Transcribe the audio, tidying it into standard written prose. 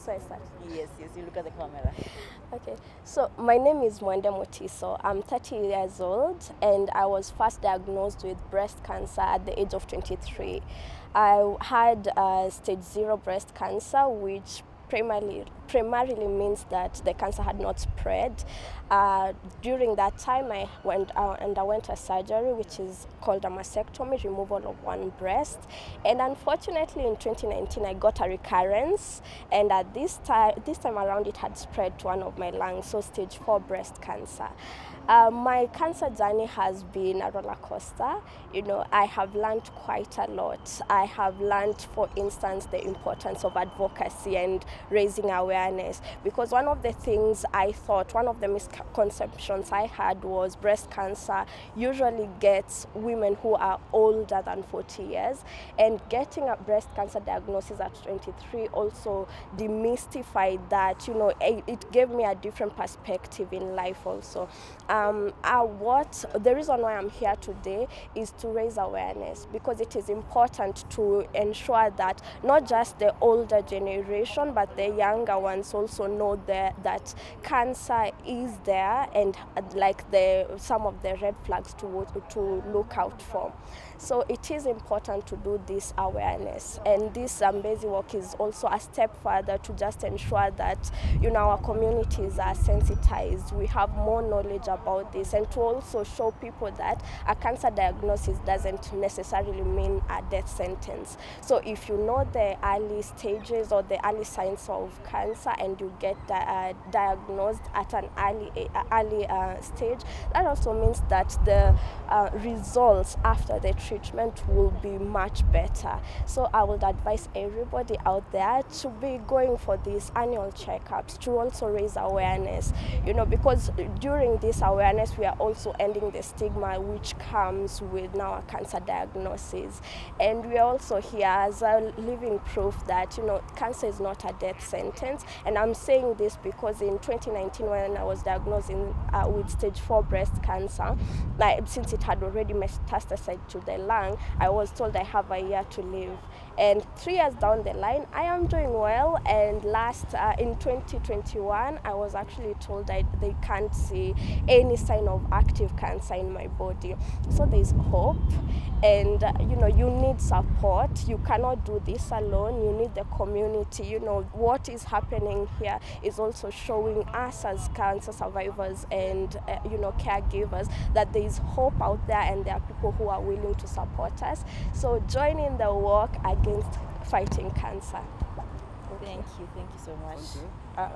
So I start. Yes, you look at the camera. Okay, so my name is Mwende Mutiso. I'm 30 years old and I was first diagnosed with breast cancer at the age of 23. I had stage 0 breast cancer, which primarily means that the cancer had not spread. During that time, I underwent a surgery, which is called a mastectomy, removal of one breast. And unfortunately, in 2019, I got a recurrence. And at this time around, it had spread to one of my lungs, so stage 4 breast cancer. My cancer journey has been a roller coaster. You know, I have learned quite a lot. I have learned, for instance, the importance of advocacy and raising awareness, because one of the things I thought, one of the misconceptions I had was breast cancer usually gets women who are older than 40 years, and getting a breast cancer diagnosis at 23 also demystified that. You know, it gave me a different perspective in life also. The reason why I'm here today is to raise awareness, because it is important to ensure that not just the older generation but the younger ones also know that cancer is there, and like some of the red flags to look out for. So it is important to do this awareness, and this Zambezi walk is also a step further to just ensure that, you know, our communities are sensitized, we have more knowledge about this, and to also show people that a cancer diagnosis doesn't necessarily mean a death sentence. So if you know the early stages or the early signs of cancer and you get diagnosed at an early stage, that also means that the results after the treatment will be much better. So I would advise everybody out there to be going for these annual checkups, to also raise awareness, you know, because during this awareness we are also ending the stigma which comes with now a cancer diagnosis. And we are also here as a living proof that, you know, cancer is not a death sentence. And I'm saying this because in 2019, when I was diagnosed with stage 4 breast cancer, since it had already metastasized to the lung, I was told I have a year to live. And 3 years down the line, I am doing well. And in 2021, I was actually told that they can't see any sign of active cancer in my body. So there's hope, and you know, you need support. You cannot do this alone. You need the community. You know, what is happening here is also showing us as cancer survivors and you know, caregivers, that there is hope out there and there are people who are willing to support us. So join in the work against fighting cancer. Thank you so much.